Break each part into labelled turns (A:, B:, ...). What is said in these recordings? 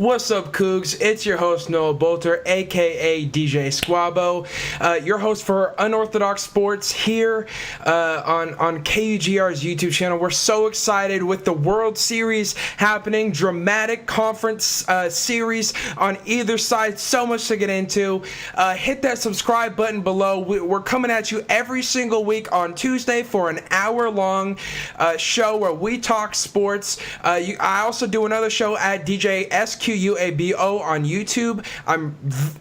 A: What's up, Cougs? It's your host, Noah Bolter, a.k.a. DJ Squabo, your host for Unorthodox Sports here on KUGR's YouTube channel. We're so excited with the World Series happening, dramatic conference series on either side, so much to get into. Hit that subscribe button below. We're coming at you every single week on Tuesday for an hour-long show where we talk sports. I also do another show at DJ SQUABO on YouTube. I'm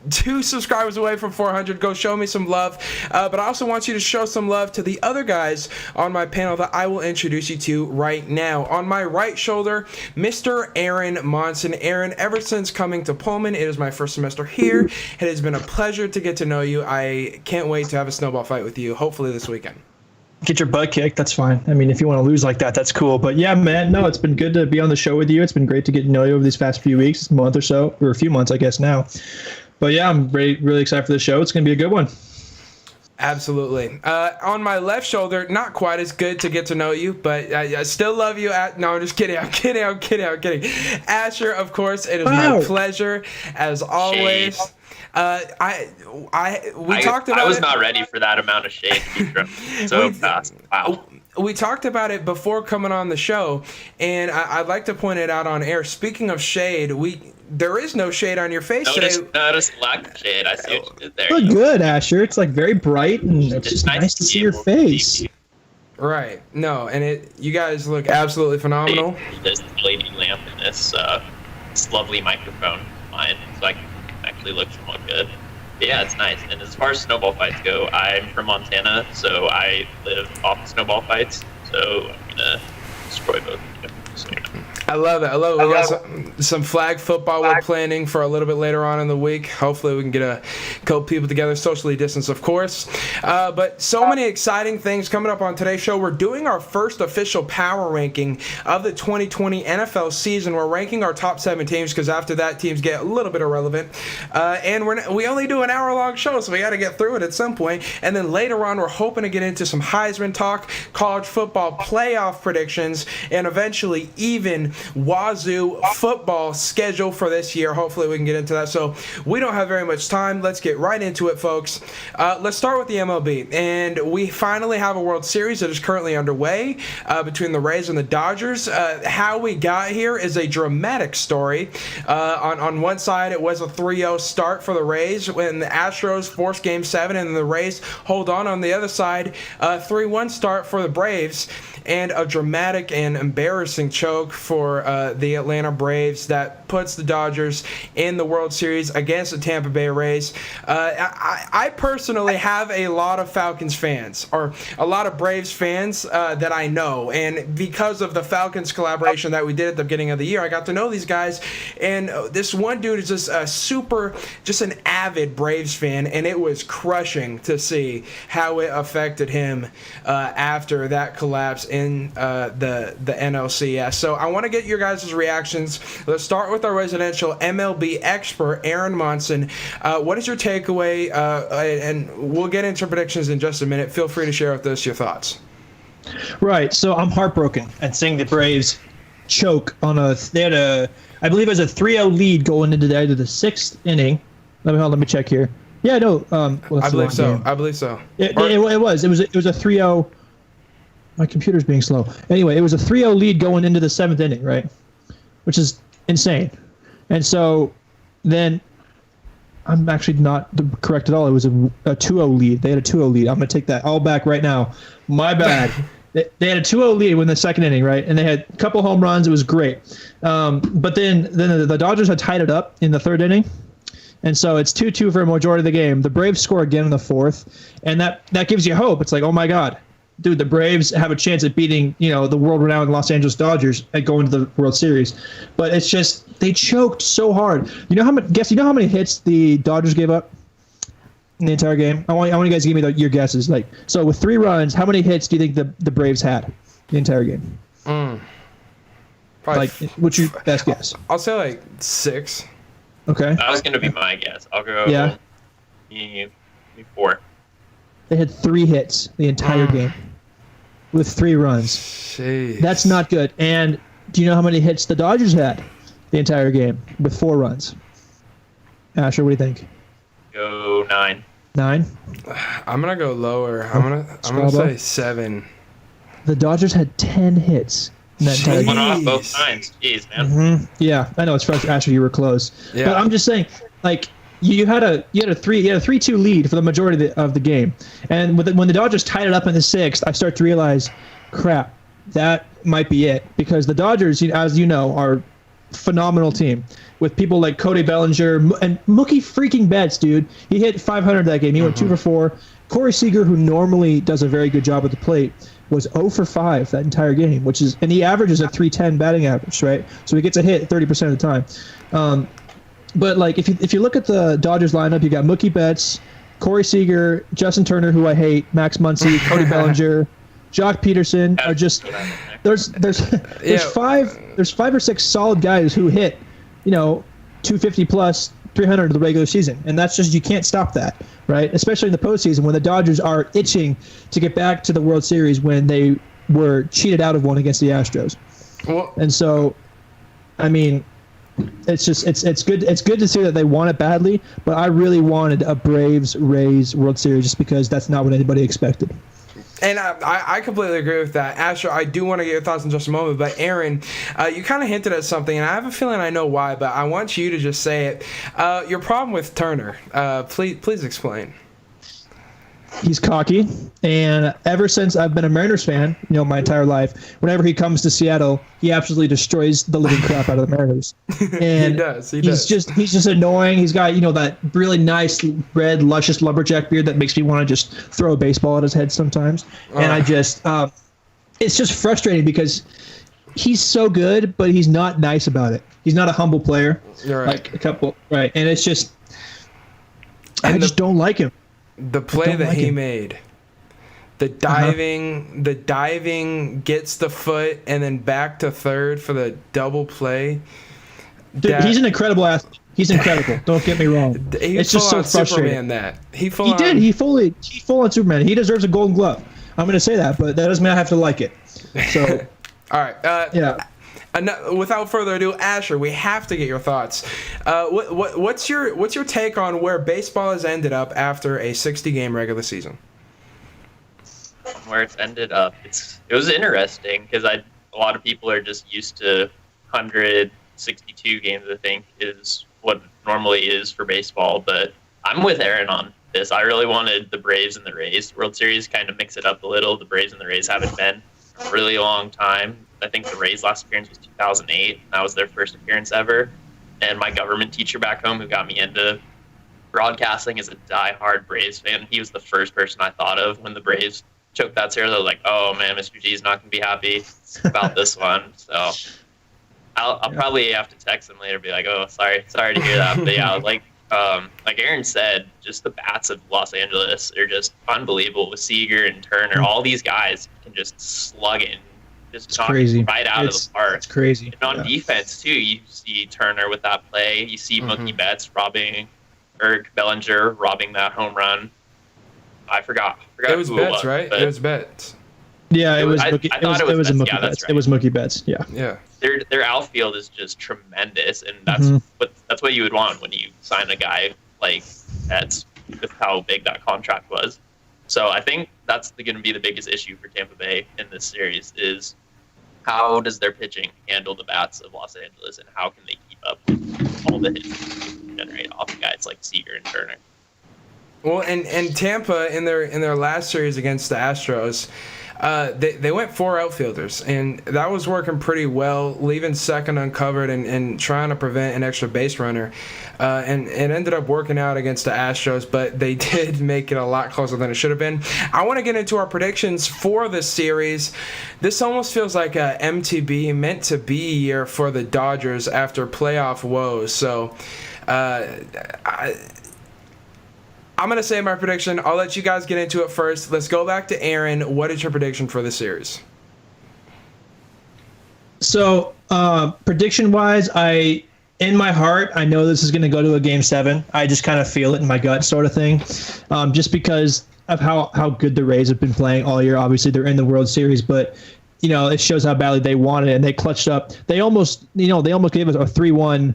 A: 2 subscribers away from 400. Go show me some love. But I also want you to show some love to the other guys on my panel that I will introduce you to right now. On my right shoulder, Mr. Aaron Monson. Aaron, ever since coming to Pullman, it is my first semester here. It has been a pleasure to get to know you. I can't wait to have a snowball fight with you, hopefully this weekend.
B: Get your butt kicked, that's fine. I mean, if you want to lose like that, that's cool. But yeah, man, no, it's been good to be on the show with you. It's been great to get to know you over these past few weeks, month or so, or a few months, I guess now. But yeah, I'm really excited for the show. It's going to be a good one.
A: Absolutely. On my left shoulder, not quite as good to get to know you, but I still love you. No, I'm just kidding. I'm kidding. Asher, of course, it is my pleasure as always.
C: Shade.
A: I talked about it.
C: I was not ready for that amount of shade to be thrown so fast. Wow.
A: We talked about it before coming on the show, and I'd like to point it out on air. Speaking of shade, there is no shade on your face today.
C: Notice lack of shade. I see what you did there.
B: You look good, Asher. It's like very bright, and it's just nice to see your face.
A: Right. No, and you guys look absolutely phenomenal.
C: There's an LED lamp in this lovely microphone line, so I can actually look somewhat good. But yeah, it's nice. And as far as snowball fights go, I'm from Montana, so I live off snowball fights. So I'm gonna destroy both of them. So, yeah.
A: I love it. We got some flag football we're planning for a little bit later on in the week. Hopefully we can get a couple people together, socially distanced, of course. But so many exciting things coming up on today's show. We're doing our first official power ranking of the 2020 NFL season. We're ranking our top 7 teams because after that, teams get a little bit irrelevant. And we only do an hour-long show, so we got to get through it at some point. And then later on, we're hoping to get into some Heisman talk, college football playoff predictions, and eventually even Wazoo football schedule for this year. Hopefully we can get into that. So we don't have very much time. Let's get right into it, folks. Let's start with the MLB. And we finally have a World Series that is currently underway between the Rays and the Dodgers. How we got here is a dramatic story. On one side, it was a 3-0 start for the Rays when the Astros forced Game 7 and the Rays hold on the other side, 3-1 start for the Braves, and a dramatic and embarrassing choke for the Atlanta Braves that puts the Dodgers in the World Series against the Tampa Bay Rays. I personally have a lot of Falcons fans, or a lot of Braves fans that I know, and because of the Falcons collaboration that we did at the beginning of the year, I got to know these guys, and this one dude is just just an avid Braves fan, and it was crushing to see how it affected him after that collapse in the NLCS. So I want to get your guys' reactions. Let's start with our residential MLB expert, Aaron Monson. What is your takeaway? And we'll get into predictions in just a minute. Feel free to share with us your thoughts.
B: Right. So I'm heartbroken at seeing the Braves choke on I believe it was a 3-0 lead going into either the 6th inning. Let me check here. Yeah, no.
A: I believe so.
B: It was a 3-0. My computer's being slow. Anyway, it was a 3-0 lead going into the 7th inning, right? Which is insane. And so then I'm actually not correct at all. It was a 2-0 lead. They had a 2-0 lead. I'm going to take that all back right now. My bad. They had a 2-0 lead in the 2nd inning, right? And they had a couple home runs. It was great. But then the Dodgers had tied it up in the 3rd inning. And so it's 2-2 for a majority of the game. The Braves score again in the 4th. And that gives you hope. It's like, oh, my God. Dude, the Braves have a chance at beating, the world-renowned Los Angeles Dodgers and going to the World Series. But it's just they choked so hard. You know how many hits the Dodgers gave up in the entire game? I want you guys to give me your guesses. So with 3 runs, how many hits do you think the Braves had the entire game?
A: Probably
B: what's your best guess?
A: I'll say 6.
B: Okay.
C: That was going to be my guess. I'll go 4.
B: They had 3 hits the entire game with 3 runs.
A: Jeez.
B: That's not good. And do you know how many hits the Dodgers had? the entire game with 4 runs. Asher, what do you think?
C: Go 9.
B: 9?
A: I'm gonna go lower. I'm gonna say 7.
B: The Dodgers had 10 hits in that entire game.
C: Went off both times. Jeez, man.
B: Yeah, I know it's frustrating. Asher, you were close.
A: Yeah.
B: But I'm just saying, like, you had a 3-2 lead for the majority of the game, and when the Dodgers tied it up in the 6th, I start to realize, crap, that might be it, because the Dodgers, as you know, are a phenomenal team with people like Cody Bellinger and Mookie freaking Betts, dude. He hit 500 that game. He went 2 for 4. Corey Seager, who normally does a very good job at the plate, was 0 for 5 that entire game, and he averages a .310 batting average, right? So he gets a hit 30% of the time. But like if you look at the Dodgers lineup, you got Mookie Betts, Corey Seager, Justin Turner, who I hate, Max Muncy, Cody Bellinger, Jock Peterson are just there's 5 or 6 solid guys who hit 250 plus 300 of the regular season, and that's just, you can't stop that, right? Especially in the postseason when the Dodgers are itching to get back to the World Series when they were cheated out of one against the Astros.
A: Well,
B: and so, I mean, it's good to see that they want it badly, but I really wanted a Braves-Rays World Series just because that's not what anybody expected.
A: And I completely agree with that. Asher, I do want to get your thoughts in just a moment, but Aaron, you kind of hinted at something, and I have a feeling I know why, but I want you to just say it. Your problem with Turner, please explain.
B: He's cocky, and ever since I've been a Mariners fan, my entire life, whenever he comes to Seattle, he absolutely destroys the living crap out of the Mariners. And
A: he does.
B: He's just annoying. He's got that really nice red luscious lumberjack beard that makes me want to just throw a baseball at his head sometimes. And I just it's just frustrating because he's so good, but he's not nice about it. He's not a humble player.
A: You're right.
B: Right, and it's just I just don't like him.
A: The play that he made, the diving gets the foot and then back to third for the double play.
B: Dude, he's an incredible athlete. He's incredible. Don't get me wrong. It's just so frustrating. He full on Superman. He deserves a Golden Glove. I'm going to say that, but that doesn't mean I have to like it. So,
A: all right.
B: Yeah.
A: Without further ado, Asher, we have to get your thoughts. What's your take on where baseball has ended up after a 60-game regular season?
C: Where it's ended up, it was interesting because a lot of people are just used to 162 games. I think is what normally is for baseball, but I'm with Aaron on this. I really wanted the Braves and the Rays World Series, kind of mix it up a little. The Braves and the Rays haven't been a really long time. I think the Rays' last appearance was 2008. That was their first appearance ever. And my government teacher back home who got me into broadcasting is a diehard Braves fan. He was the first person I thought of when the Braves choked that series. I was like, oh, man, Mr. G's not going to be happy about this one. So I'll probably have to text him later and be like, oh, sorry to hear that. But, yeah, like Aaron said, just the bats of Los Angeles are just unbelievable with Seager and Turner. All these guys can just slug it. Just knock it right out of the park.
B: It's crazy.
C: And on defense, too, you see Turner with that play. You see Mookie Betts Bellinger robbing that home run. I forgot
A: it was
C: who
A: Betts,
C: it was,
A: right? It was Betts.
B: Yeah, it was Mookie.
C: I thought it was
B: Mookie
C: Betts.
B: Betts.
C: Right.
B: It was Mookie Betts. Yeah.
A: Yeah.
C: Their outfield is just tremendous, and that's what you would want when you sign a guy like Betts with how big that contract was. So I think that's going to be the biggest issue for Tampa Bay in this series is how does their pitching handle the bats of Los Angeles, and how can they keep up with all the hits generate off guys like Seager and Turner?
A: Well, and Tampa in their last series against the Astros, they went 4 outfielders, and that was working pretty well, leaving second uncovered and trying to prevent an extra base runner. And it ended up working out against the Astros, but they did make it a lot closer than it should have been. I want to get into our predictions for this series. This almost feels like a MTB, meant to be year for the Dodgers after playoff woes. So I'm going to say my prediction. I'll let you guys get into it first. Let's go back to Aaron. What is your prediction for the series?
B: So, prediction-wise, in my heart, I know this is going to go to a Game 7. I just kind of feel it in my gut sort of thing, just because of how good the Rays have been playing all year. Obviously, they're in the World Series, but it shows how badly they wanted it, and they clutched up. They almost gave us a 3-1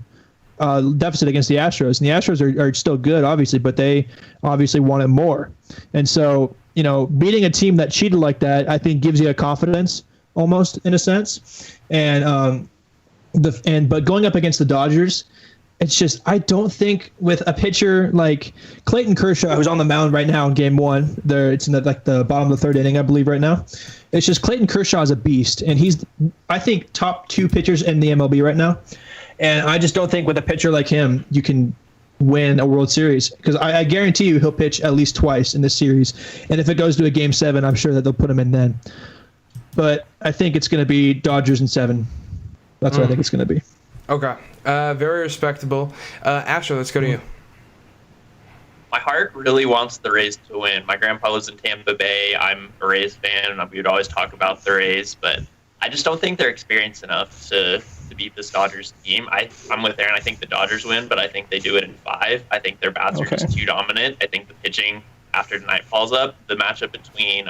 B: deficit against the Astros, and the Astros are still good, obviously, but they obviously wanted more. And so, beating a team that cheated like that, I think gives you a confidence almost in a sense. And but going up against the Dodgers, it's just, I don't think with a pitcher like Clayton Kershaw, who's on the mound right now in Game 1, it's in the bottom of the 3rd inning, I believe, right now. It's just Clayton Kershaw is a beast, and he's, I think, top 2 pitchers in the MLB right now. And I just don't think with a pitcher like him, you can win a World Series, because I guarantee you he'll pitch at least twice in this series. And if it goes to a Game 7, I'm sure that they'll put him in then. But I think it's going to be Dodgers in 7. That's what I think it's going to be.
A: Okay. Very respectable. Asher, let's go to you.
C: My heart really wants the Rays to win. My grandpa lives in Tampa Bay. I'm a Rays fan, and we would always talk about the Rays, but I just don't think they're experienced enough to beat this Dodgers team. I'm with Aaron. I think the Dodgers win, but I think they do it in 5. I think their bats are just too dominant. I think the pitching after the night falls up, the matchup between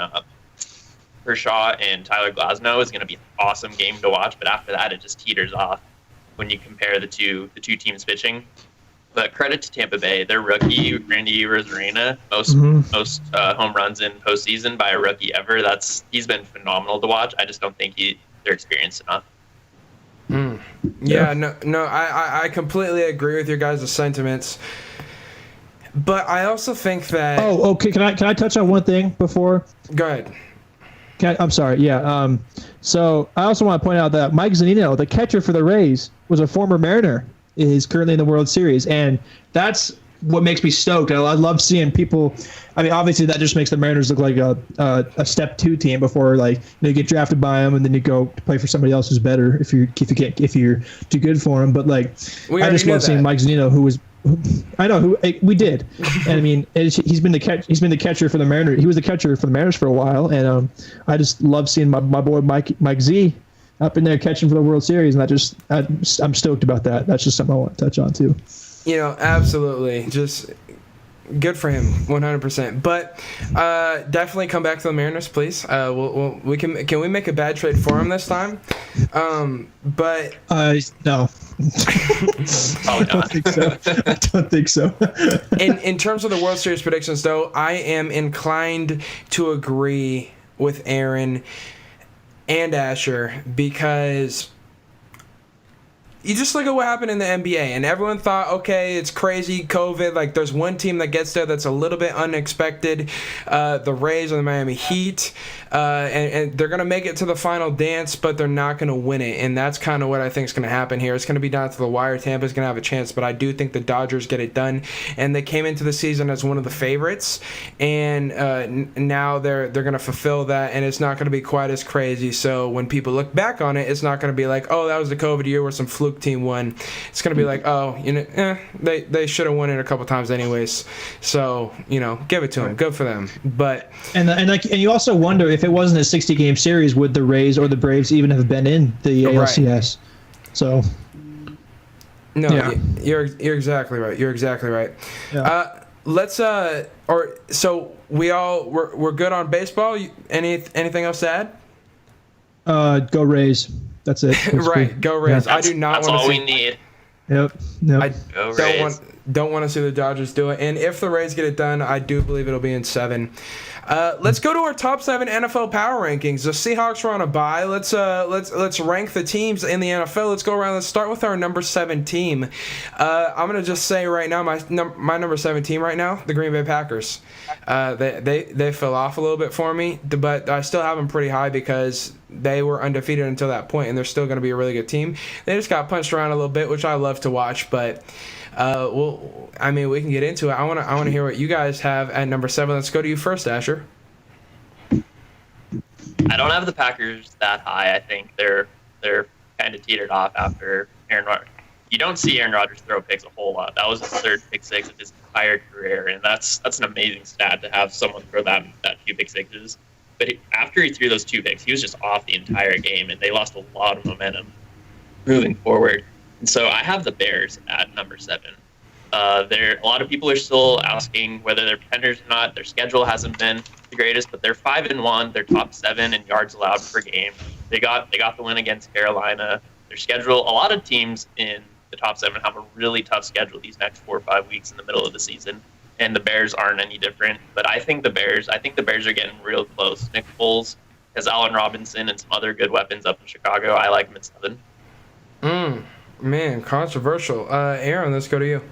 C: Kershaw and Tyler Glasnow is going to be an awesome game to watch, but after that, it just teeters off when you compare the two teams pitching. But credit to Tampa Bay, their rookie Randy Rosarena, most home runs in postseason by a rookie ever. He's been phenomenal to watch. I just don't think they're experienced enough.
A: I completely agree with your guys' sentiments, but I also think that.
B: Oh, okay. Can I touch on one thing before?
A: Go ahead.
B: I'm sorry. Yeah. So I also want to point out that Mike Zunino, the catcher for the Rays, was a former Mariner. Is currently in the World Series, and that's what makes me stoked. I love seeing people. I mean, obviously that just makes the Mariners look like a step 2 team before, like, you get drafted by them and then you go to play for somebody else who's better if you're too good for them. But like, I just love seeing Mike Zunino, who we did, and I mean, he's been the catcher for the Mariners. He was the catcher for the Mariners for a while, and I just love seeing my boy Mike Z up in there catching for the World Series, and I'm stoked about that. That's just something I want to touch on too.
A: Absolutely, just good for him, 100%. But definitely come back to the Mariners, please. We can we make a bad trade for him this time? But
B: no. I don't think so.
A: In terms of the World Series predictions, though, I am inclined to agree with Aaron and Asher, because you just look at what happened in the NBA, and everyone thought, okay, it's crazy, COVID. Like, there's one team that gets there that's a little bit unexpected, the Rays or the Miami Heat, and they're going to make it to the final dance, but they're not going to win it, and that's kind of what I think is going to happen here. It's going to be down to the wire. Tampa's going to have a chance, but I do think the Dodgers get it done, and they came into the season as one of the favorites, and now they're going to fulfill that, and it's not going to be quite as crazy. So when people look back on it, it's not going to be like, oh, that was the COVID year where some fluke team won. It's going to be like, oh, they should have won it a couple times anyways. So, give it to them. Good for them. But
B: and you also wonder, if it wasn't a 60-game series, would the Rays or the Braves even have been in the ALCS? So
A: no, yeah. You're exactly right. You're exactly right. Yeah. Let's so we're good on baseball. Anything else to
B: add? Go Rays. That's it. That's
A: right.
B: cool.
A: Go Rays.
C: Yeah,
A: I do not want to see.
C: That's all we need.
B: Yep.
A: I don't want to see the Dodgers do it. And if the Rays get it done, I do believe it'll be in 7. Let's go to our top 7 NFL power rankings. The Seahawks are on a bye. Let's rank the teams in the NFL. Let's go around. Let's start with our number 7 team. I'm gonna just say right now, my number 7 team right now, the Green Bay Packers. They fell off a little bit for me, but I still have them pretty high because they were undefeated until that point, and they're still going to be a really good team. They just got punched around a little bit, which I love to watch, but we can get into it. I want to hear what you guys have at number 7. Let's go to you first, Asher.
C: I don't have the Packers that high. I think they're kind of teetered off after Aaron Rodgers. You don't see Aaron Rodgers throw picks a whole lot. That was his 3rd pick six of his entire career, and that's an amazing stat to have someone throw that few pick sixes. But after he threw those 2 picks, he was just off the entire game, and they lost a lot of momentum moving forward. And so I have the Bears at number 7. A lot of people are still asking whether they're contenders or not. Their schedule hasn't been the greatest, but they're 5-1. They're top 7 in yards allowed per game. they got the win against Carolina. Their schedule, a lot of teams in the top 7 have a really tough schedule these next 4 or 5 weeks in the middle of the season, and the Bears aren't any different. But I think the Bears are getting real close. Nick Foles has Allen Robinson and some other good weapons up in Chicago. I like them at 7.
A: Man, controversial. Aaron, let's go to you.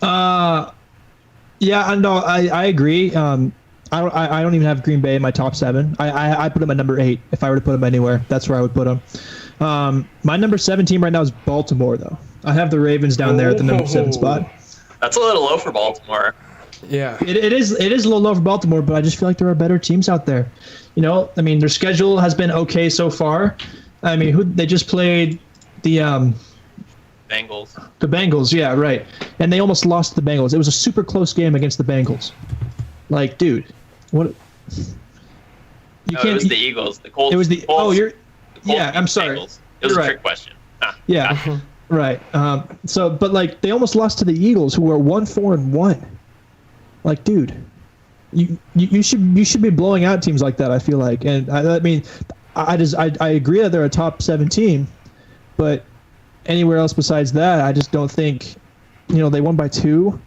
B: Yeah, no, I agree. I don't even have Green Bay in my top 7. I put them at number 8. If I were to put them anywhere, that's where I would put them. My number 7 team right now is Baltimore, though. I have the Ravens down there at the number 7 spot.
C: That's a little low for Baltimore.
A: Yeah,
B: it is a little low for Baltimore, but I just feel like there are better teams out there. You know, I mean, their schedule has been okay so far. I mean, they just played the
C: Bengals.
B: The Bengals, yeah, right. And they almost lost to the Bengals. It was a super close game against the Bengals. Like, dude, what?
C: It was the Eagles. The Colts.
B: It was the.
C: Colts,
B: Oh, you're.
C: the Colts
B: Yeah, I'm
C: beat
B: sorry.
C: Bengals. It was
B: You're
C: a
B: right.
C: trick question.
B: Yeah,
C: Gotcha.
B: right. So, but like, they almost lost to the Eagles, who are 1-4-1. Like, dude, you should be blowing out teams like that. I feel like, and I mean, I agree that they're a top 7 team, but anywhere else besides that, I just don't think. You know, they won by 2.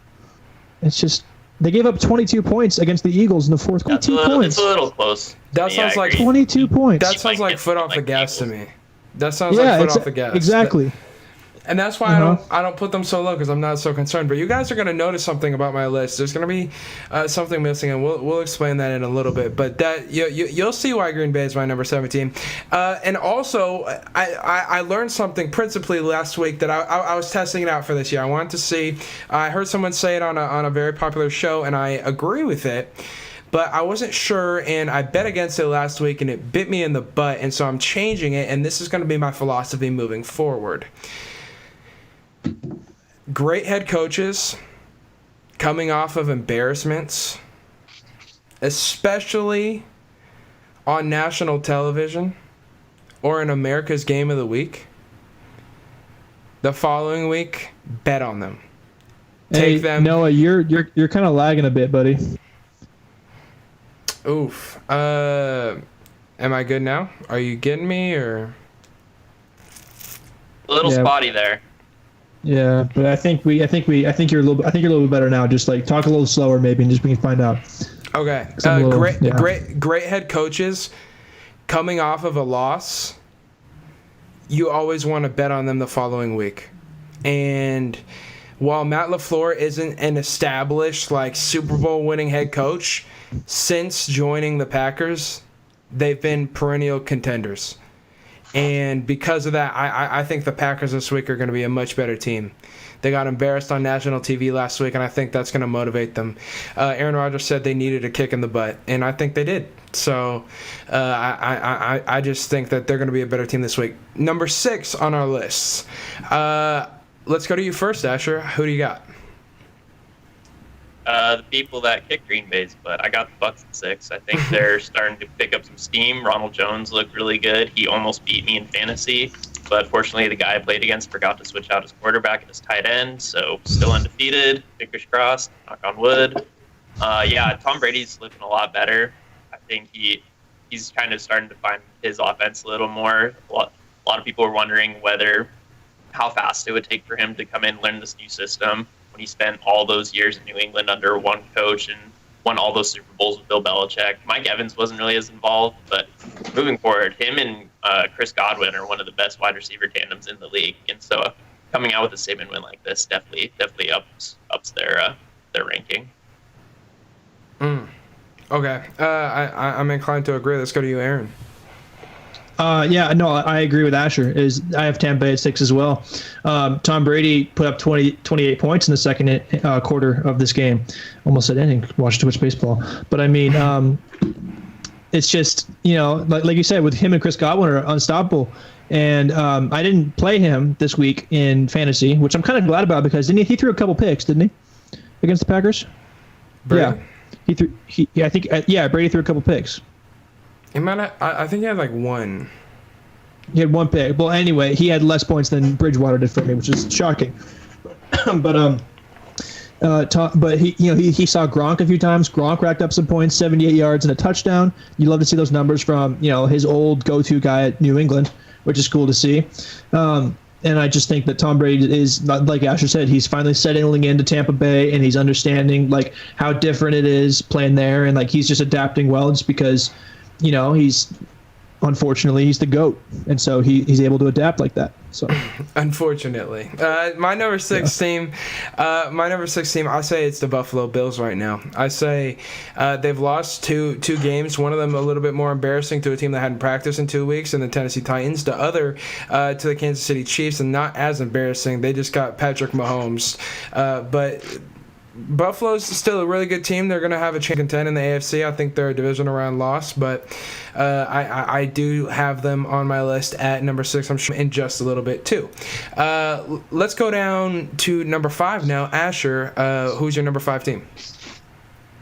B: It's just they gave up 22 points against the Eagles in the fourth quarter. 22 points.
C: It's a little close.
A: That sounds like
B: 22 points.
A: That sounds like foot off the gas to me. That sounds
B: Yeah,
A: like foot off the gas.
B: exactly.
A: And that's why I don't put them so low, because I'm not so concerned. But you guys are going to notice something about my list. There's going to be something missing, and we'll explain that in a little bit. But that you'll see why Green Bay is my number 17. And also, I learned something principally last week that I was testing it out for this year. I wanted to see. I heard someone say it on a very popular show, and I agree with it. But I wasn't sure, and I bet against it last week, and it bit me in the butt. And so I'm changing it, and this is going to be my philosophy moving forward. Great head coaches coming off of embarrassments, especially on national television or in America's Game of the Week. The following week, bet on them. Take them.
B: Noah, you're kind of lagging a bit, buddy.
A: Oof. Am I good now? Are you getting me or?
C: A little spotty there.
B: Yeah, but I think you're a little bit better now. Just like talk a little slower, maybe, and just we can find out.
A: Okay. Great head coaches coming off of a loss. You always want to bet on them the following week, and while Matt LaFleur isn't an established like Super Bowl winning head coach, since joining the Packers, they've been perennial contenders. And because of that, I think the Packers this week are going to be a much better team. They got embarrassed on national TV last week, and I think that's going to motivate them. Aaron Rodgers said they needed a kick in the butt, and I think they did. So I just think that they're going to be a better team this week. Number 6 on our list. Let's go to you first, Asher. Who do you got?
C: The people that kick Green Bay's, but I got the Bucs at 6. I think they're starting to pick up some steam. Ronald Jones looked really good. He almost beat me in fantasy, but fortunately the guy I played against forgot to switch out his quarterback and his tight end, so still undefeated. Fingers crossed. Knock on wood. Tom Brady's looking a lot better. I think he's kind of starting to find his offense a little more. A lot of people are wondering how fast it would take for him to come in and learn this new system. He spent all those years in New England under one coach and won all those Super Bowls with Bill Belichick. Mike Evans wasn't really as involved, but moving forward, him and Chris Godwin are one of the best wide receiver tandems in the league. And so coming out with a Saban win like this definitely ups their ranking.
A: Okay. I'm inclined to agree. Let's go to you, Aaron.
B: I agree with Asher. I have Tampa Bay at 6 as well. Tom Brady put up 28 points in the second quarter of this game. Almost said inning. Watch too much baseball, but I mean, it's just like you said, with him and Chris Godwin are unstoppable. And I didn't play him this week in fantasy, which I'm kind of glad about because he threw a couple picks, didn't he, against the Packers?
A: Brady?
B: Yeah, Brady threw a couple picks.
A: I think he had like one.
B: He had one pick. Well, anyway, he had less points than Bridgewater did for me, which is shocking. But But he saw Gronk a few times. Gronk racked up some points, 78 yards and a touchdown. You love to see those numbers from his old go-to guy at New England, which is cool to see. And I just think that Tom Brady is, like Asher said, he's finally settling into Tampa Bay, and he's understanding like how different it is playing there, and like he's just adapting well, just because he's the GOAT, and so he's able to adapt like that. So
A: unfortunately, my number six team, I say it's the Buffalo Bills right now. I say they've lost two games. One of them a little bit more embarrassing to a team that hadn't practiced in 2 weeks, and the Tennessee Titans. The other to the Kansas City Chiefs, and not as embarrassing. They just got Patrick Mahomes, but Buffalo's still a really good team. They're going to have a chance to contend in the AFC. I think they're a divisional round loss, but I do have them on my list at number 6. I'm sure in just a little bit too. Let's go down to number 5 now. Asher, who's your number 5 team?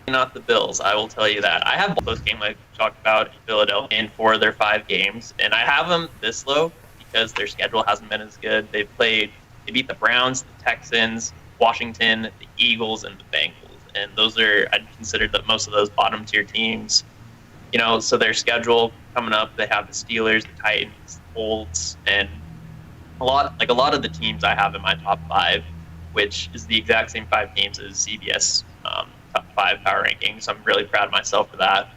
C: Not the Bills, I will tell you that. I have those games I talked about in Philadelphia in 4 of their 5 games, and I have them this low because their schedule hasn't been as good. They beat the Browns, the Texans, Washington, the Eagles, and the Bengals, and those are, I'd consider that most of those bottom tier teams. So their schedule coming up, they have the Steelers, the Titans, the Colts, and a lot of the teams I have in my top 5, which is the exact same 5 teams as CBS top 5 power rankings. I'm really proud of myself for that.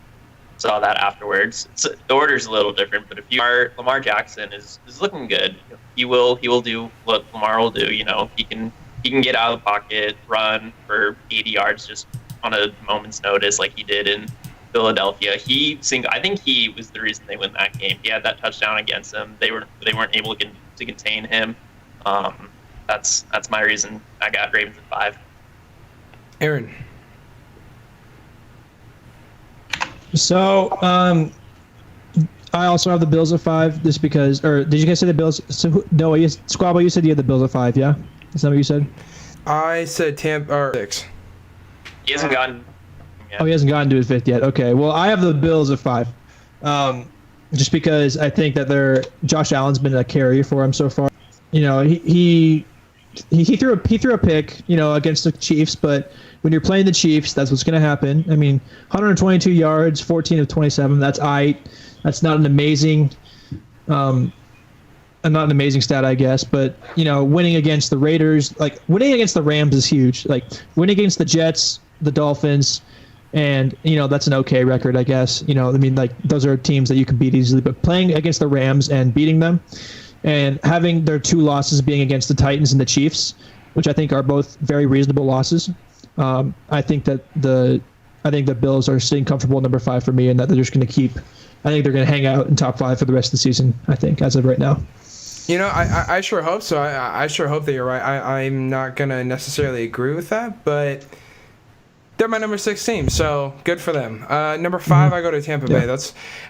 C: Saw that afterwards. The order's a little different, but if you are, Lamar Jackson is looking good. He will do what Lamar will do. He can get out of the pocket, run for 80 yards just on a moment's notice, like he did in Philadelphia. I think he was the reason they win that game. He had that touchdown against them. They weren't able to contain him. That's my reason. I got Ravens at 5.
A: Aaron.
B: So I also have the Bills at 5, just because. Or did you guys say the Bills? So no, Squabble, you said you had the Bills at 5, yeah? Is that what you said?
A: I said Tampa or 6.
C: He hasn't gotten.
B: Oh, he hasn't gotten to his 5th yet. Okay, well, I have the Bills at 5, just because I think that Josh Allen's been a carry for him so far. He threw a pick, against the Chiefs, but when you're playing the Chiefs, that's what's going to happen. I mean, 122 yards, 14 of 27. That's That's not an amazing. Not an amazing stat, I guess, but winning against the Raiders, like winning against the Rams is huge. Like winning against the Jets, the Dolphins, and that's an okay record, I guess. Like those are teams that you can beat easily, but playing against the Rams and beating them, and having their 2 losses being against the Titans and the Chiefs, which I think are both very reasonable losses. I think that the Bills are sitting comfortable at number 5 for me, and that they're just going to keep. I think they're going to hang out in top 5 for the rest of the season. I think as of right now.
A: I sure hope so. I sure hope that you're right. I'm not going to necessarily agree with that, but they're my number 6 team, so good for them. Number 5, I go to Tampa Bay.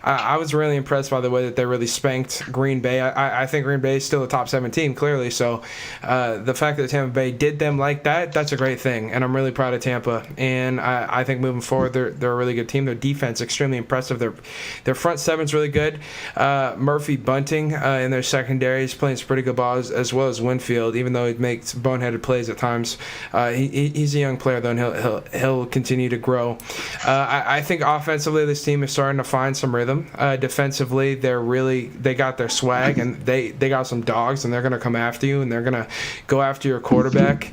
A: I was really impressed by the way that they really spanked Green Bay. I think Green Bay is still a top 7 team, clearly. So the fact that Tampa Bay did them like that, that's a great thing, and I'm really proud of Tampa. And I think moving forward, they're a really good team. Their defense extremely impressive. Their front seven's really good. Murphy Bunting in their secondary is playing some pretty good balls, as well as Winfield, even though he makes boneheaded plays at times. He's a young player, though, and he'll continue to grow. I think offensively this team is starting to find some rhythm. Defensively, they got their swag, and they got some dogs, and they're going to come after you, and they're going to go after your quarterback.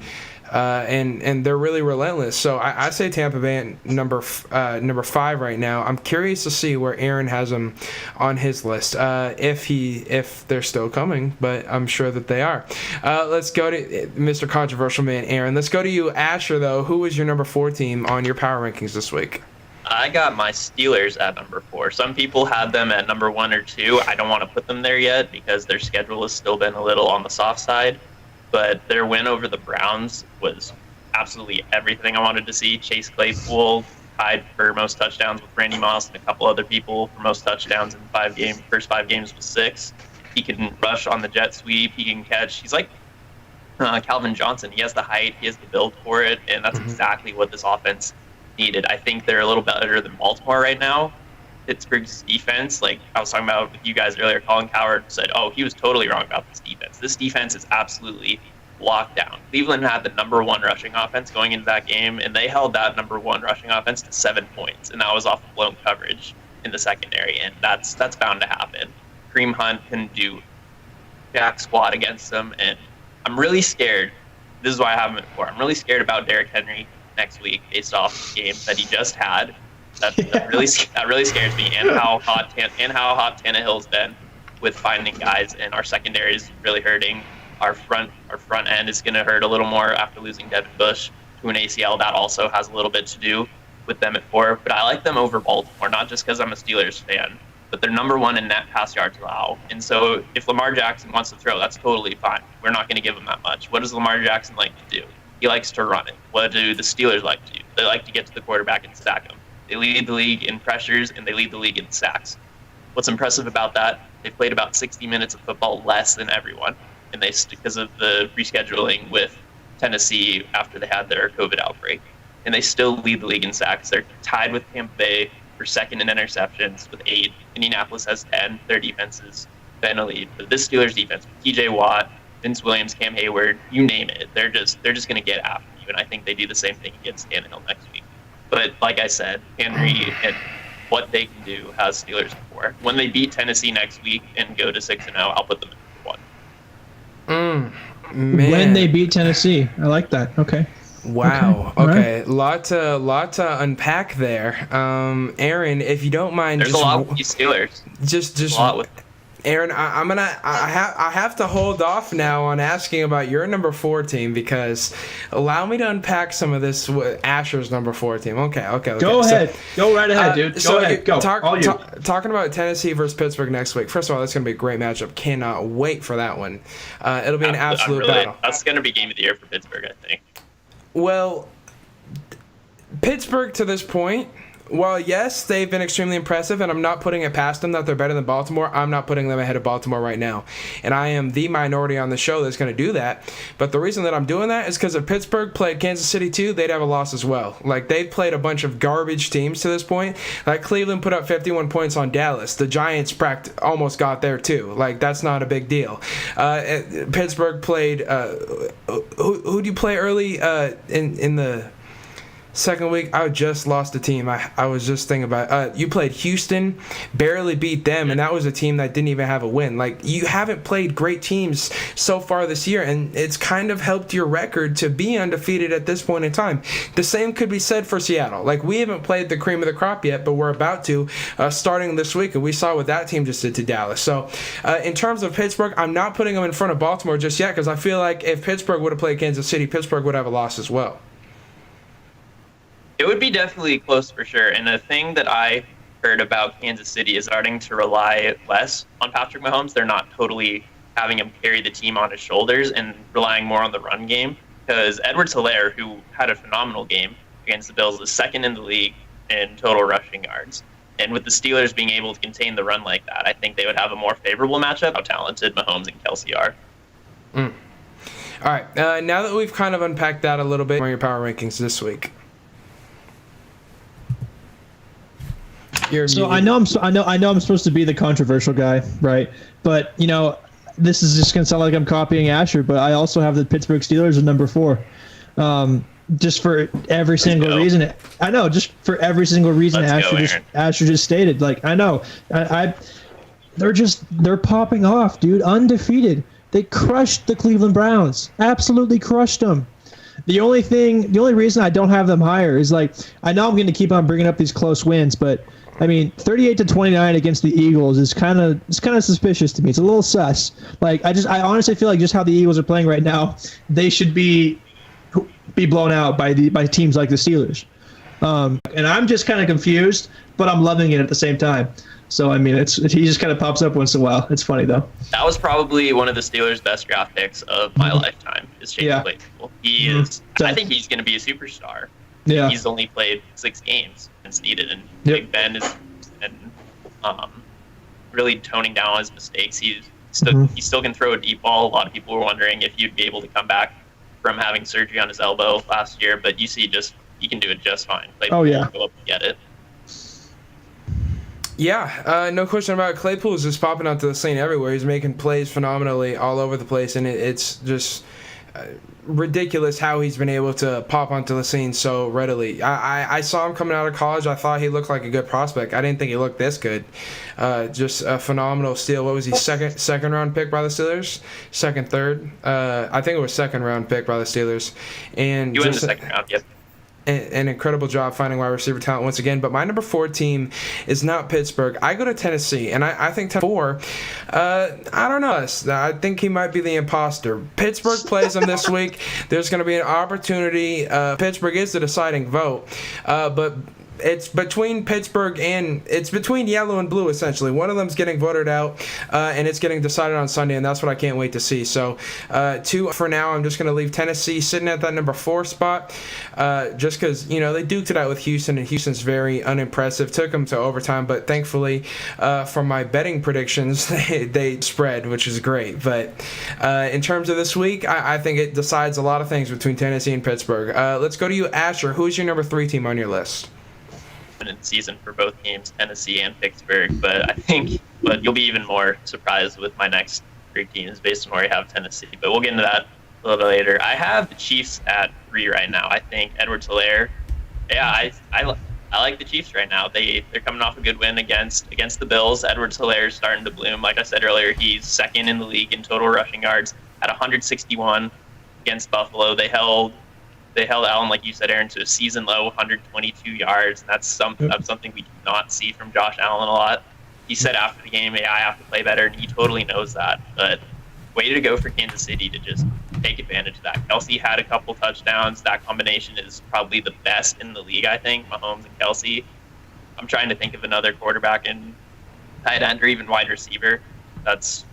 A: And they're really relentless. So I say Tampa Bay at number 5 right now. I'm curious to see where Aaron has them on his list, if they're still coming, but I'm sure that they are. Let's go to Mr. Controversial Man, Aaron. Let's go to you, Asher, though. Who was your number 4 team on your power rankings this week?
C: I got my Steelers at number 4. Some people had them at number 1 or 2. I don't want to put them there yet because their schedule has still been a little on the soft side. But their win over the Browns was absolutely everything I wanted to see. Chase Claypool tied for most touchdowns with Randy Moss and a couple other people for most touchdowns in the first 5 games with 6. He can rush on the jet sweep. He can catch. He's like Calvin Johnson. He has the height. He has the build for it. And that's exactly what this offense needed. I think they're a little better than Baltimore right now. Pittsburgh's defense, like I was talking about with you guys earlier, Colin Cowherd said, he was totally wrong about this defense. This defense is absolutely lockdown. Cleveland had the number 1 rushing offense going into that game, and they held that number 1 rushing offense to 7 points, and that was off of blown coverage in the secondary, and that's bound to happen. Kareem Hunt can do jack squat against them, and I'm really scared. This is why I haven't been before. I'm really scared about Derrick Henry next week based off the game that he just had. That really scares me, and how hot Tannehill's been with finding guys, and our secondary is really hurting. Our front end is going to hurt a little more after losing Devin Bush to an ACL. That also has a little bit to do with them at 4. But I like them over Baltimore, not just because I'm a Steelers fan, but they're number 1 in net pass yards allowed. And so if Lamar Jackson wants to throw, that's totally fine. We're not going to give him that much. What does Lamar Jackson like to do? He likes to run it. What do the Steelers like to do? They like to get to the quarterback and sack him. They lead the league in pressures, and they lead the league in sacks. What's impressive about that, they've played about 60 minutes of football less than everyone, and because of the rescheduling with Tennessee after they had their COVID outbreak. And they still lead the league in sacks. They're tied with Tampa Bay for second in interceptions with 8. Indianapolis has 10. Their defense is been a lead. But this Steelers defense, TJ Watt, Vince Williams, Cam Hayward, you name it, they're just going to get after you. And I think they do the same thing against Tannehill next week. But like I said, Henry and what they can do has Steelers before. When they beat Tennessee next week and go to 6-0, I'll put them at 1.
A: Man.
B: When they beat Tennessee, I like that. Okay.
A: Wow.
B: Okay.
A: Right. Lot to unpack there. Aaron, if you don't mind,
C: there's a lot with these Steelers.
A: Just
C: a lot with.
A: Aaron, I have to hold off now on asking about your number 4 team, because allow me to unpack some of this with Asher's number 4 team. Okay.
B: Go ahead. Go right ahead, dude. Go ahead. Go.
A: Talking about Tennessee versus Pittsburgh next week. First of all, that's going to be a great matchup. Cannot wait for that one. It'll be an absolute battle.
C: That's going to be game of the year for Pittsburgh, I think.
A: Well, Pittsburgh to this point, while yes, they've been extremely impressive, and I'm not putting it past them that they're better than Baltimore, I'm not putting them ahead of Baltimore right now. And I am the minority on the show that's going to do that. But the reason that I'm doing that is because if Pittsburgh played Kansas City too, they'd have a loss as well. Like, they've played a bunch of garbage teams to this point. Like, Cleveland put up 51 points on Dallas. The Giants almost got there too. Like, that's not a big deal. Pittsburgh played who do you play early in the second week? I just lost a team. I was just thinking about you played Houston, barely beat them, and that was a team that didn't even have a win. Like, you haven't played great teams so far this year, and it's kind of helped your record to be undefeated at this point in time. The same could be said for Seattle. Like, we haven't played the cream of the crop yet, but we're about to starting this week, and we saw what that team just did to Dallas. So in terms of Pittsburgh, I'm not putting them in front of Baltimore just yet, because I feel like if Pittsburgh would have played Kansas City, Pittsburgh would have a loss as well.
C: It would be definitely close for sure. And the thing that I heard about Kansas City is starting to rely less on Patrick Mahomes. They're not totally having him carry the team on his shoulders and relying more on the run game. Because Edwards-Helaire, who had a phenomenal game against the Bills, is second in the league in total rushing yards. And with the Steelers being able to contain the run like that, I think they would have a more favorable matchup. How talented Mahomes and Kelsey are.
A: All right. Now that we've kind of unpacked that a little bit, what are your power rankings this week?
B: So I know I'm supposed to be the controversial guy, right? But this is just gonna sound like I'm copying Asher, but I also have the Pittsburgh Steelers at number 4, just for every single reason. I know, just for every single reason Asher just stated. Like, I know, they're popping off, dude. Undefeated. They crushed the Cleveland Browns. Absolutely crushed them. The only reason I don't have them higher is, like, I know I'm going to keep on bringing up these close wins, but I mean, 38-29 against the Eagles is kind of suspicious to me. It's a little sus. Like, I honestly feel like just how the Eagles are playing right now, they should be blown out by teams like the Steelers. And I'm just kind of confused, but I'm loving it at the same time. So I mean, he just kind of pops up once in a while. It's funny though.
C: That was probably one of the Steelers' best draft picks of my lifetime. Is Chase Claypool. He is. I think he's going to be a superstar.
B: Yeah.
C: He's only played 6 games since needed, and Big Ben is really toning down his mistakes. He still can throw a deep ball. A lot of people were wondering if he'd be able to come back from having surgery on his elbow last year, but you see, he can do it just fine. Claypool will go up and get it.
A: Yeah, no question about it. Claypool is just popping out to the scene everywhere. He's making plays phenomenally all over the place, and it's just ridiculous how he's been able to pop onto the scene so readily. I saw him coming out of college. I thought he looked like a good prospect. I didn't think he looked this good. Just a phenomenal steal. What was he, second round pick by the Steelers? Third? I think it was second round pick by the Steelers. And
C: you went in the second round, yep.
A: An incredible job finding wide receiver talent once again. But my number 4 team is not Pittsburgh. I go to Tennessee, and I think 4. I don't know. I think he might be the imposter. Pittsburgh plays them this week. There's going to be an opportunity. Pittsburgh is the deciding vote, but it's between Pittsburgh and it's between yellow and blue, essentially. One of them's getting voted out, and it's getting decided on Sunday, and that's what I can't wait to see. So 2 for now. I'm just going to leave Tennessee sitting at that number 4 spot, just because, they duked it out with Houston, and Houston's very unimpressive. Took them to overtime, but thankfully for my betting predictions, they spread, which is great. But in terms of this week, I think it decides a lot of things between Tennessee and Pittsburgh. Let's go to you, Asher. Who's your number 3 team on your list?
C: Season for both teams, Tennessee and Pittsburgh, but you'll be even more surprised with my next 3 teams based on where I have Tennessee, but we'll get into that a little bit later. I have the Chiefs at 3 right now. I think Edwards-Helaire, I like the Chiefs right now. They're coming off a good win against the Bills. Edwards-Helaire is starting to bloom. Like I said earlier, he's second in the league in total rushing yards at 161 against Buffalo. They held Allen, like you said, Aaron, to a season low 122 yards. And that's something we do not see from Josh Allen a lot. He said after the game, I have to play better, and he totally knows that. But way to go for Kansas City to just take advantage of that. Kelsey had a couple touchdowns. That combination is probably the best in the league, I think, Mahomes and Kelsey. I'm trying to think of another quarterback and tight end or even wide receiver that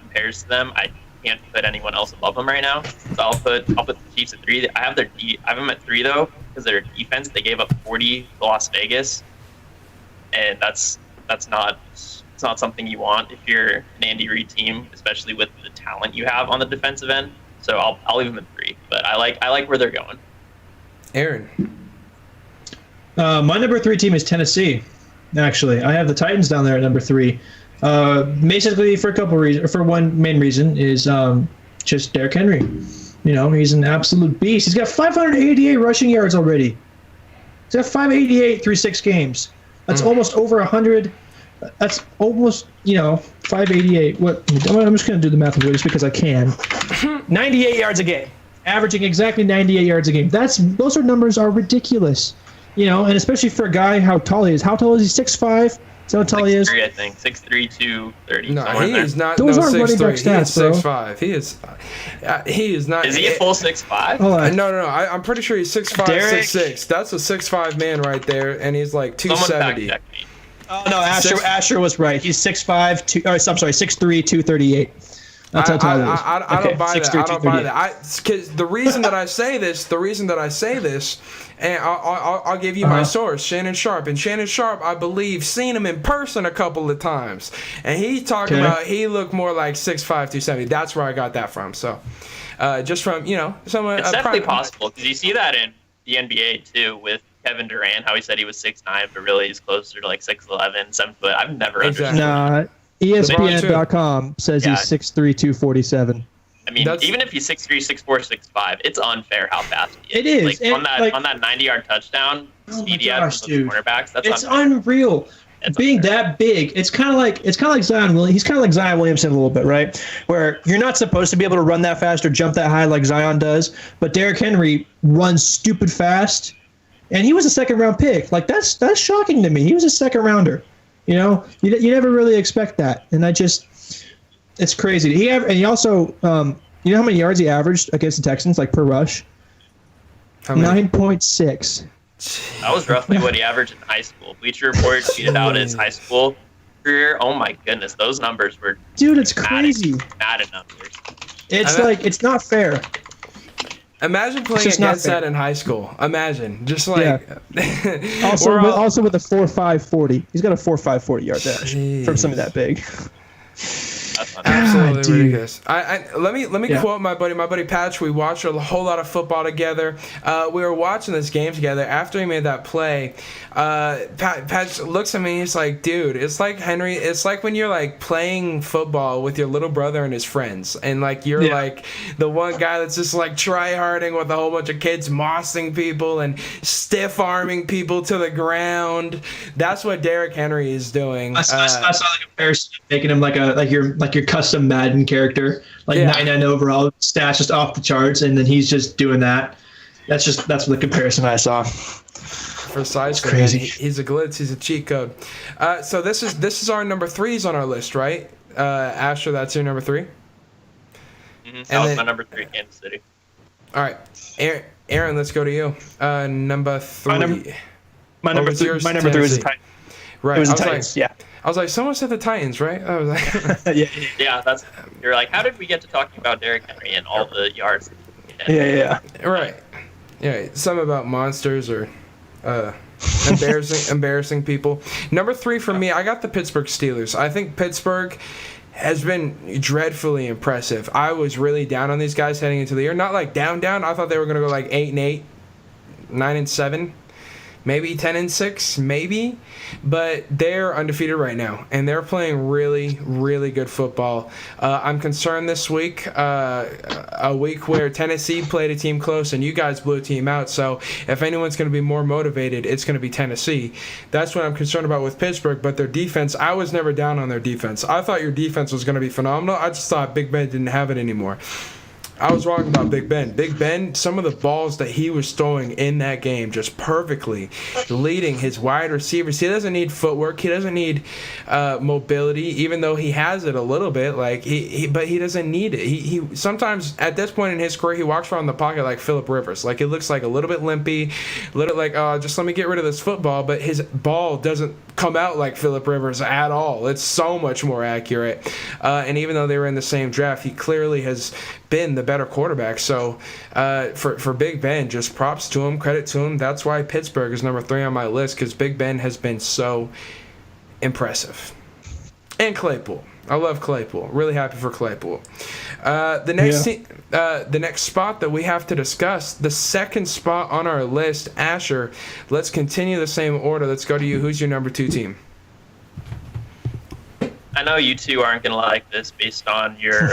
C: compares to them. I can't put anyone else above them right now. So I'll put the Chiefs at 3. I have them at 3 though, because their defense, they gave up 40 to Las Vegas, and that's not something you want if you're an Andy Reid team, especially with the talent you have on the defensive end. So I'll leave them at 3, but I like where they're going.
A: Aaron,
B: my number 3 team is Tennessee. Actually, I have the Titans down there at number 3. Basically, for a couple reasons. For one main reason is just Derrick Henry. He's an absolute beast. He's got 588 rushing yards already. He's got 588 through 6 games. That's almost over 100. That's almost 588. What? I'm just going to do the math just because I can. 98 yards a game, averaging exactly 98 yards a game. Those numbers are ridiculous. And especially for a guy how tall he is. How tall is he? 6'5". Is that what tall he is?
C: 6'3", I think. 6'3", 230.
A: No, he is not.
B: Those
A: no,
B: aren't running back
A: 6'3".
B: stats,
A: He is
B: bro.
A: 6'5". He is not.
C: Is he a full 6'5"?
B: Hold on.
A: No. I'm pretty sure he's 6'5",
B: Derek.
A: 6'6". That's a 6'5" man right there, and he's like 270.
C: Someone fact check me.
B: Oh no, Asher was right. He's 6'5", I'm sorry, 6'3", 238. That's how tall he is.
A: I don't buy that. I don't buy that. Because the reason that I say this, and I'll give you my source, Shannon Sharp. And Shannon Sharp, I believe, seen him in person a couple of times, and he talked about he looked more like 6'5", 270. That's where I got that from. So, just from someone.
C: It's definitely possible because you see that in the NBA too with Kevin Durant, how he said he was 6'9", but really he's closer to like 6'11", 7 foot. I've never understood.
B: Nah, ESPN.com says he's 6'3", 247.
C: I mean, even if he's 6'3", 6'4", 6'5", it's unfair how fast he is.
B: It is.
C: Like, on that 90-yard touchdown, speed he had from those cornerbacks. That's
B: unreal. Being that big, it's kind of like Zion Williamson. He's kind of like Zion Williamson a little bit, right? Where you're not supposed to be able to run that fast or jump that high like Zion does, but Derrick Henry runs stupid fast, and he was a second-round pick. Like that's shocking to me. He was a second-rounder. You never really expect that, and it's crazy. He also, you know how many yards he averaged against the Texans, like per rush? 9.6.
C: That was roughly what he averaged in high school. Bleacher Report tweeted out his high school career. Oh my goodness, those numbers were
B: it's crazy.
C: Mad numbers.
B: It's not fair.
A: Imagine playing against that in high school. Imagine, just like
B: also with a 4.5 40. He's got a 4.5 40 yard dash from something that big.
C: That's
A: Absolutely
B: dude.
A: ridiculous. Let me quote my buddy Patch. We watched a whole lot of football together. We were watching this game together. After he made that play, Patch looks at me. He's like, "Dude, it's like Henry. It's like when you're like playing football with your little brother and his friends, and like you're like the one guy that's just like try-harding with a whole bunch of kids, mossing people and stiff-arming people to the ground. That's what Derrick Henry is doing."
B: I saw the comparison, making him like your custom Madden character, like 99 overall stats just off the charts, and then he's just doing that. That's the comparison I saw.
A: For size, crazy. He's a glitz. He's a cheat code. So this is our number 3s on our list, right? Asher, that's your number 3.
C: Mm-hmm. That was my number 3, Kansas City.
A: All right, Aaron, let's go to you. Number 3.
B: My number 3 was the Titans.
A: Right.
B: It was the Titans.
A: I was like, someone said the Titans, right? I was like,
C: yeah. You're like, how did we get to talking about Derrick Henry and all the yards?
B: Yeah.
A: Right. Yeah. Something about monsters or embarrassing people. Number 3 for me, I got the Pittsburgh Steelers. I think Pittsburgh has been dreadfully impressive. I was really down on these guys heading into the year. Not like down. I thought they were going to go like 8-8, 9-7. Maybe 10-6, maybe, but they're undefeated right now, and they're playing really, really good football. I'm concerned this week, a week where Tennessee played a team close and you guys blew a team out. So if anyone's going to be more motivated, it's going to be Tennessee. That's what I'm concerned about with Pittsburgh. But their defense, I was never down on their defense. I thought your defense was going to be phenomenal. I just thought Big Ben didn't have it anymore. I was wrong about Big Ben. Big Ben, some of the balls that he was throwing in that game just perfectly, leading his wide receivers. He doesn't need footwork. He doesn't need mobility, even though he has it a little bit. Like but he doesn't need it. He sometimes at this point in his career, he walks around the pocket like Phillip Rivers. Like it looks like a little bit limpy, a little like just let me get rid of this football. But his ball doesn't come out like Phillip Rivers at all. It's so much more accurate. And even though they were in the same draft, he clearly has been the better quarterback. So for Big Ben, just props to him, credit to him. That's why Pittsburgh is number 3 on my list, because Big Ben has been so impressive. And Claypool. I love Claypool. Really happy for Claypool. The next spot that we have to discuss, the second spot on our list, Asher. Let's continue the same order. Let's go to you. Who's your number 2 team?
C: I know you two aren't going to like this based on your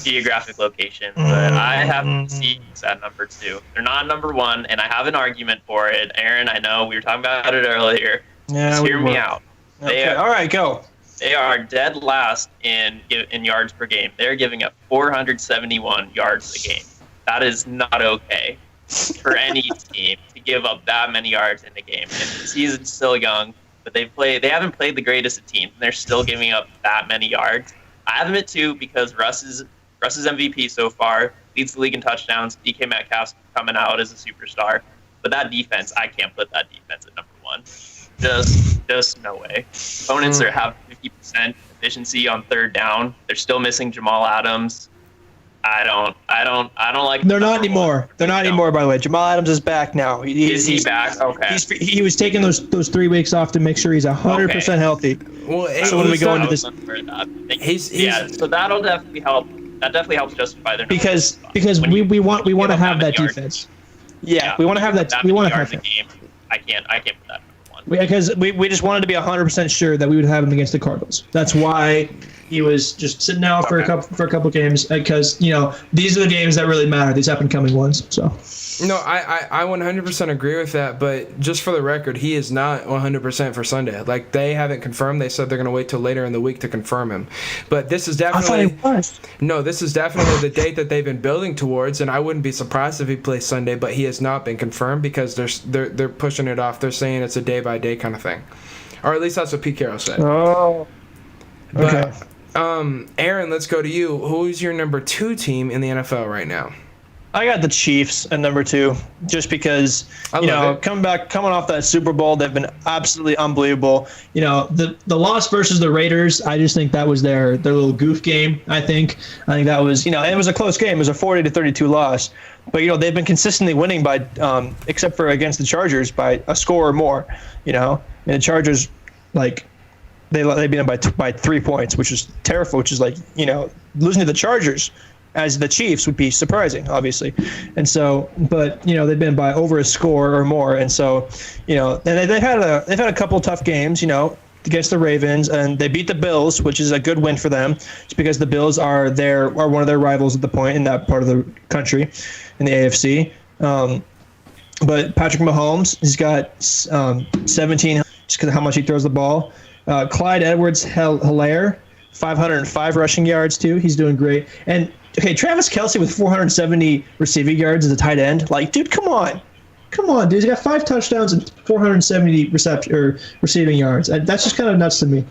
C: geographic location, but I have the Seahawks at number 2. They're not number 1, and I have an argument for it. Aaron, I know we were talking about it earlier.
B: Yeah,
C: just hear me out.
B: Okay. All right, go.
C: They are dead last in yards per game. They're giving up 471 yards a game. That is not okay for any team to give up that many yards in a game. And the season's still young, but they haven't played the greatest of teams, and they're still giving up that many yards. I have them at 2 because Russ is MVP so far, leads the league in touchdowns. DK Metcalf's coming out as a superstar, but that defense, I can't put that defense at number 1. Just no way. Opponents have 50% efficiency on third down. They're still missing Jamal Adams. I don't like.
B: They're not anymore. They're not anymore. By the way, Jamal Adams is back now.
C: Is he back? Okay.
B: He was taking those 3 weeks off to make sure he's 100% healthy.
A: Well,
B: so when we go into this,
C: so that'll definitely help. That definitely helps justify their
B: because we want to have that defense. Yeah, we want to have that. We want to have that.
C: I can't put that.
B: Because we just wanted to be 100% sure that we would have him against the Cardinals. That's why he was just sitting out for a couple games, because these are the games that really matter. These up and coming ones. So.
A: No, I 100% agree with that, but just for the record, he is not 100% for Sunday. Like, they haven't confirmed. They said they're going to wait till later in the week to confirm him. But this is definitely...
B: I thought it was.
A: No, this is definitely the date that they've been building towards, and I wouldn't be surprised if he plays Sunday, but he has not been confirmed because they're pushing it off. They're saying it's a day-by-day kind of thing. Or at least that's what Pete Carroll said.
B: Oh, okay.
A: But, Aaron, let's go to you. Who's your number 2 team in the NFL right now?
B: I got the Chiefs at number 2, just because coming off that Super Bowl, they've been absolutely unbelievable. The loss versus the Raiders, I just think that was their little goof game. I think that was and it was a close game. It was a 40-32 loss, but they've been consistently winning by except for against the Chargers by a score or more. And the Chargers they beat them by 3 points, which is terrible. Which is like, losing to the Chargers as the Chiefs would be surprising, obviously. And so, but they've been by over a score or more, and so and they've had a couple tough games, against the Ravens, and they beat the Bills, which is a good win for them, just because the Bills are one of their rivals at the point in that part of the country, in the AFC. But Patrick Mahomes, he's got 17, just because of how much he throws the ball. Clyde Edwards-Helaire, 505 rushing yards too. He's doing great. And okay, Travis Kelce with 470 receiving yards as a tight end. Like, dude, come on. Come on, dude. He's got 5 touchdowns and 470 receiving yards. That's just kind of nuts to me.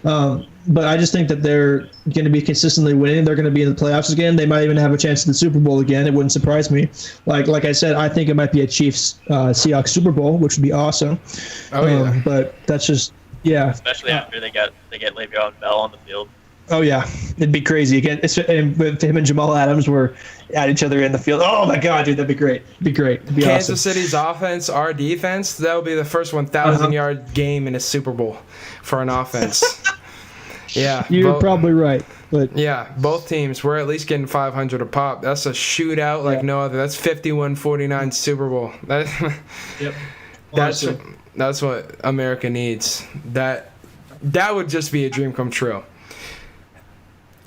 B: But I just think that they're going to be consistently winning. They're going to be in the playoffs again. They might even have a chance at the Super Bowl again. It wouldn't surprise me. Like I said, I think it might be a Chiefs Seahawks Super Bowl, which would be awesome.
A: Oh yeah.
B: But that's just
C: Especially after they get Le'Veon Bell on the field.
B: Oh yeah, it'd be crazy again. If him and Jamal Adams were at each other in the field. Oh my God, dude, that'd be great. It'd be great. It'd be
A: Kansas
B: awesome.
A: City's offense, our defense, that would be the first 1,000-yard game in a Super Bowl for an offense. Yeah,
B: you're probably right. But
A: yeah, both teams, we're at least getting 500 a pop. That's a shootout like no other. That's 51-49 Super Bowl.
B: Yep.
A: That's what America needs. That would just be a dream come true.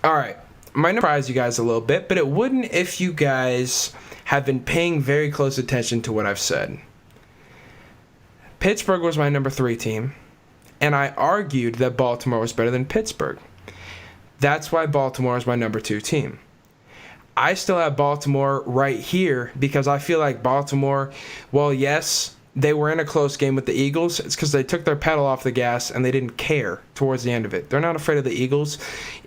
A: All right, might surprise you guys a little bit, but it wouldn't if you guys have been paying very close attention to what I've said. Pittsburgh was my number 3 team, and I argued that Baltimore was better than Pittsburgh. That's why Baltimore is my number 2 team. I still have Baltimore right here because I feel like Baltimore, well, yes, they were in a close game with the Eagles. It's because they took their pedal off the gas and they didn't care towards the end of it. They're not afraid of the Eagles.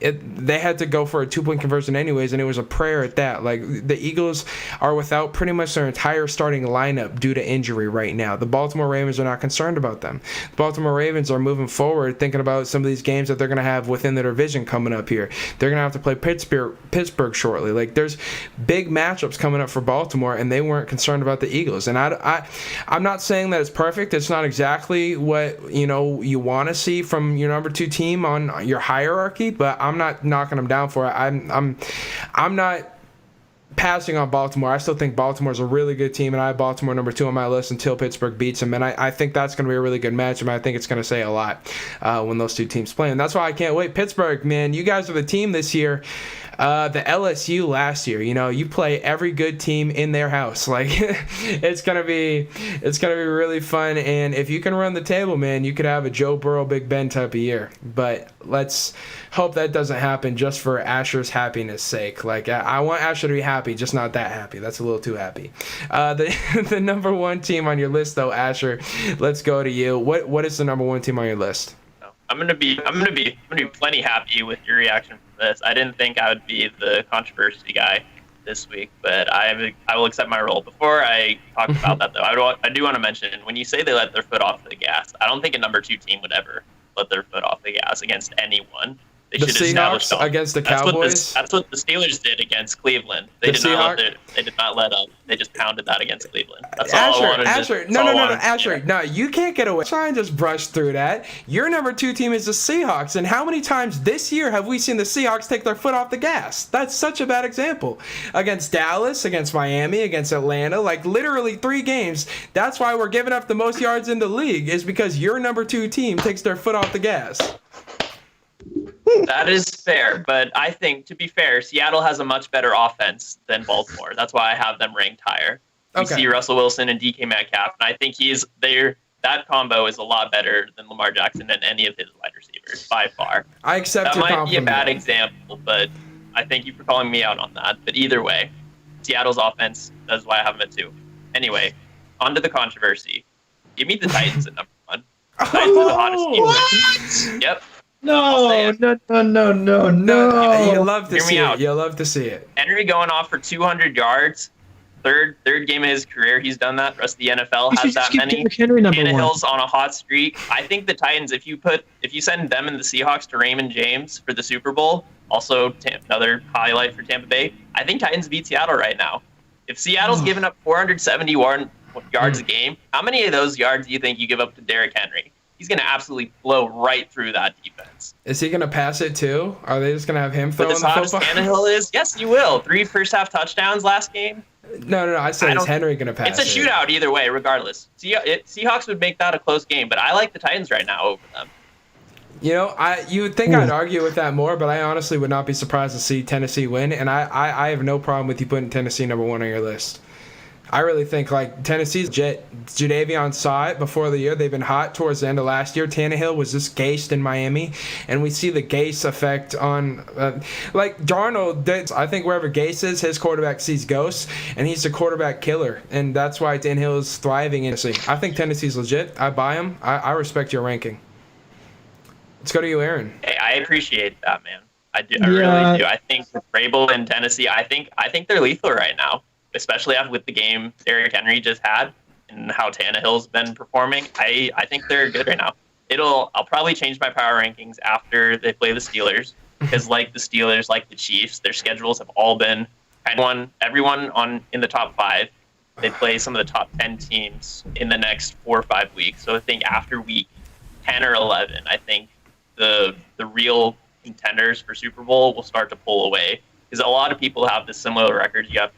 A: They had to go for a 2-point conversion anyways, and it was a prayer at that. Like, the Eagles are without pretty much their entire starting lineup due to injury right now. The Baltimore Ravens are not concerned about them. The Baltimore Ravens are moving forward, thinking about some of these games that they're going to have within their division coming up here. They're going to have to play Pittsburgh shortly. Like, there's big matchups coming up for Baltimore, and they weren't concerned about the Eagles. And I'm not saying that it's perfect. It's not exactly what you want to see from your number 2 team on your hierarchy, but I'm not knocking them down for it. I'm not passing on Baltimore. I still think Baltimore's a really good team, and I have Baltimore number 2 on my list until Pittsburgh beats them. And I think that's going to be a really good match, and I think it's going to say a lot when those 2 teams play. And that's why I can't wait. Pittsburgh, man, you guys are the team this year. The LSU last year, you play every good team in their house. Like, it's gonna be really fun. And if you can run the table, man, you could have a Joe Burrow, Big Ben type of year. But let's hope that doesn't happen just for Asher's happiness sake. Like, I want Asher to be happy, just not that happy. That's a little too happy. The number 1 team on your list, though, Asher. Let's go to you. What is the number 1 team on your list?
C: I'm gonna be plenty happy with your reaction for this. I didn't think I would be the controversy guy this week, but I will accept my role. Before I talk about that, though, I do want to mention, when you say they let their foot off the gas, I don't think a number 2 team would ever let their foot off the gas against anyone. They
A: the
C: should establish
A: Seahawks against the Cowboys.
C: That's what the Steelers did against Cleveland. They did not let up. They just pounded that against Cleveland. That's all I wanted.
A: Asher, no, you can't get away. Try and just brush through that. Your number 2 team is the Seahawks, and how many times this year have we seen the Seahawks take their foot off the gas? That's such a bad example. Against Dallas, against Miami, against Atlanta, like literally 3 games. That's why we're giving up the most yards in the league, is because your number 2 team takes their foot off the gas.
C: That is fair, but I think, to be fair, Seattle has a much better offense than Baltimore. That's why I have them ranked higher. We see Russell Wilson and DK Metcalf, and I think that combo is a lot better than Lamar Jackson and any of his wide receivers, by far.
A: I accept your compliment.
C: That might be a bad example, but I thank you for calling me out on that. But either way, Seattle's offense, that's why I have them at 2. Anyway, on to the controversy. Give me the Titans at number 1. The Titans are the hottest team.
B: What?
C: Yep.
B: No.
A: You love to see it. You love to see it.
C: Henry going off for 200 yards. Third game of his career, he's done that. The rest of the NFL has that many. Tannehill's on a hot streak. I think the Titans, if you send them and the Seahawks to Raymond James for the Super Bowl, also another highlight for Tampa Bay, I think Titans beat Seattle right now. If Seattle's given up 471 yards a game, how many of those yards do you think you give up to Derrick Henry? he's going to absolutely blow right through that defense.
A: Is he going to pass it too? Are they just going to have him throwing
C: But as
A: the
C: hot as
A: football?
C: Tannehill is, yes, you will. 3 first-half touchdowns last game.
A: No. I said, is Henry going to pass it?
C: It's a shootout either way, regardless. Seahawks would make that a close game, but I like the Titans right now over them.
A: You know, you would think I'd argue with that more, but I honestly would not be surprised to see Tennessee win, and I have no problem with you putting Tennessee number 1 on your list. I really think, like, Tennessee's Jadeveon saw it before the year. They've been hot towards the end of last year. Tannehill was just Gase in Miami, and we see the Gase effect on, like, Darnold. I think wherever Gase is, his quarterback sees ghosts, and he's a quarterback killer, and that's why Tannehill is thriving in Tennessee. I think Tennessee's legit. I buy him. I respect your ranking. Let's go to you, Aaron.
C: Hey, I appreciate that, man. I do. I really do. I think with Vrabel in Tennessee, I think they're lethal right now, especially with the game Derrick Henry just had and how Tannehill's been performing. I think they're good right now. I'll probably change my power rankings after they play the Steelers, because like the Steelers, like the Chiefs, their schedules have all been everyone in the top 5. They play some of the top 10 teams in the next 4 or 5 weeks. So I think after week 10 or 11, I think the real contenders for Super Bowl will start to pull away, because a lot of people have the similar records. You have